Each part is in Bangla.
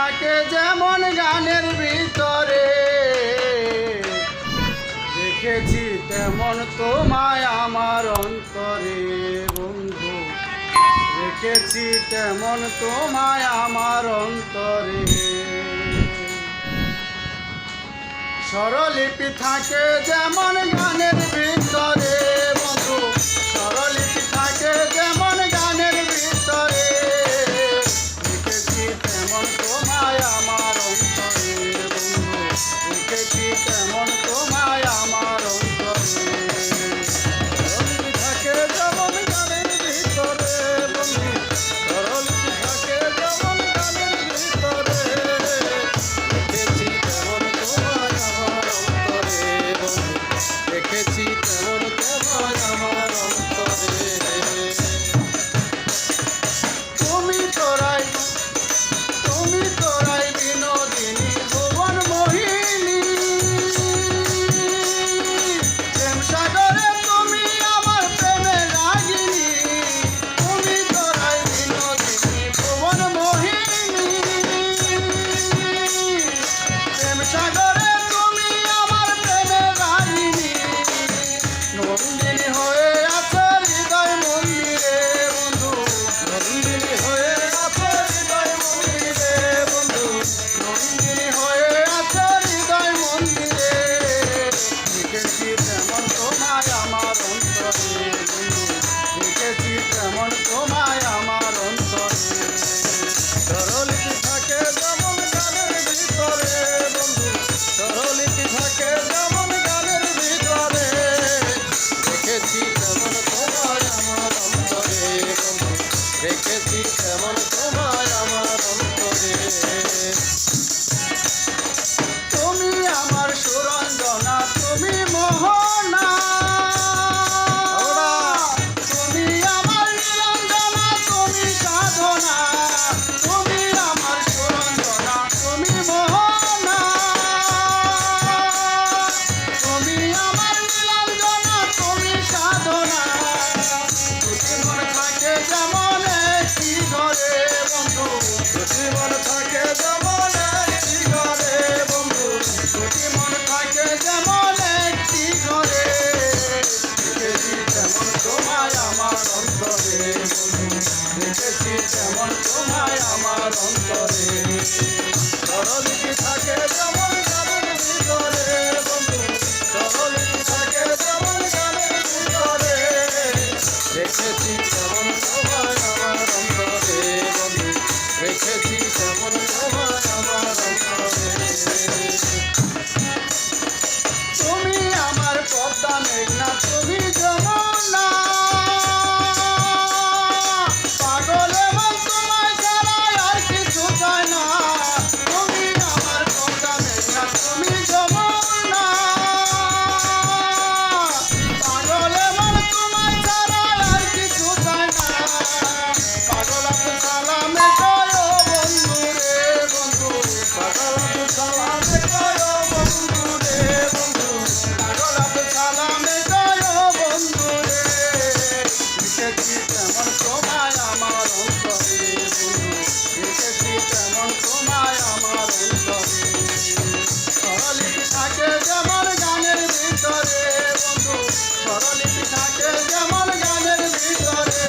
থাকে যেমন গানের ভিতরে, দেখেছি তেমন তোমায় আমার অন্তরে বন্ধু, দেখেছি তেমন তোমায় আমার অন্তরে। স্বরলিপি থাকে যেমন গানের ভিতরে বন্ধু, স্বরলিপি থাকে যেমন গানের ভিতরে, দেখেছি তেমন তোমায় আমার অন্তরে বন্ধু, দেখেছি তেমন তোমায় আমার অন্তরে। স্বরলিপি থাকে যেমন গানের ভিতরে বন্ধু, স্বরলিপি থাকে যেমন গানের ভিতরে, দেখেছি তেমন তোমায় আমার অন্তরে বন্ধু, দেখেছি তেমন তোমায় আমার অন্তরে। তুমি তোরাই বিনোদিনী ভুবন মোহিনী, প্রেম সাগরে তুমি আমার প্রেমে রাগিনী। তুমি তোরাই বিনোদিনী ভুবন মোহিনী, প্রেম সাগরে তুমি আমার প্রেমে রাগিনী। নন্দিনী হয়ে আছে হৃদয় মন্দিরে বন্ধু, নন্দিনী হয়ে আছে হৃদয় মন্দিরে বন্ধু, নন্দিনী হয়ে আছে হৃদয় মন্দিরে, দেখেছি তেমন তোমায় আমার অন্তরে বন্ধু, দেখেছি তেমন তোমায় আমার অন্তরে। স্বরলিপি থাকে যেমন গানের ভিতরে বন্ধু, স্বরলিপি থাকে যেমন গানের ভিতরে, দেখেছি তেমন তোমায় আমার অন্তরে বন্ধু, দেখেছি তেমন তোমায় আমার অন্তরে। তুমি আমার সুরঞ্জনা, তুমি মোহনা, তুমি আমার নিরঞ্জনা, তুমি সাধনা। তুমি আমার সুরঞ্জনা, তুমি মোহনা, তুমি আমার নিরঞ্জনা, তুমি সাধনা। দুটি মন থাকে যেমন একটি ঘরে বন্ধু, দুটি মন থাকে যেমন একটি ঘরে বন্ধু, দুটি মন থাকে যেমন একটি ঘরে, দেখেছি তেমন তোমায় আমার অন্তরে বন্ধু, দেখেছি তেমন তোমায় আমার অন্তরে। স্বরলিপি থাকে যেমন গানের ভিতরে বন্ধু, স্বরলিপি থাকে যেমন গানের ভিতরে, দেখেছি তেমন তোমায় আমার অন্তরে বন্ধু, দেখেছি তেমন তোমায় আমার অন্তরে। তুমি আমার পদ্মা মেঘনা, তুমি যমুনা, পাগলে মন তোমায় ছাড়া আর কিছু চায় না। তুমি আমার পদ্মা মেঘনা, তুমি যমুনা, পাগলে মন তোমায় ছাড়া আর কিছু চায় না। পাগল আব্দুল সালামে কয় বন্ধু রে বন্ধু, পাগল আব্দুল সালামে কয় বন্ধু রে বন্ধু, পাগল আব্দুল সালামে কয় বন্ধু রে, দেখেছি তেমন তোমায় আমার অন্তরে বন্ধু, দেখেছি তেমন তোমায় আমার অন্তরে। স্বরলিপি থাকে যেমন গানের ভিতরে বন্ধু, স্বরলিপি থাকে যেমন গানের ভিতরে,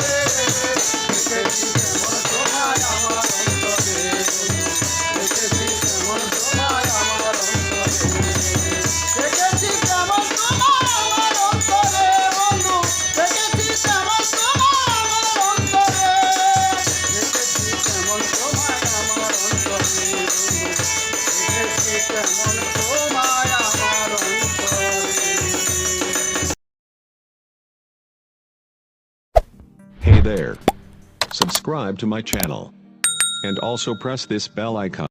দেখেছি তেমন তোমায় আমার অন্তরে বন্ধু, দেখেছি তেমন তোমায় আমার অন্তরে, দেখেছি তেমন তোমায় আমার অন্তরে বন্ধু, দেখেছি তেমন তোমায় আমার অন্তরে, দেখেছি তেমন তোমায় আমার অন্তরে বন্ধু, দেখেছি তেমন তোমায় আমার অন্তরে। Hey there. Subscribe to my channel. And also press this bell icon.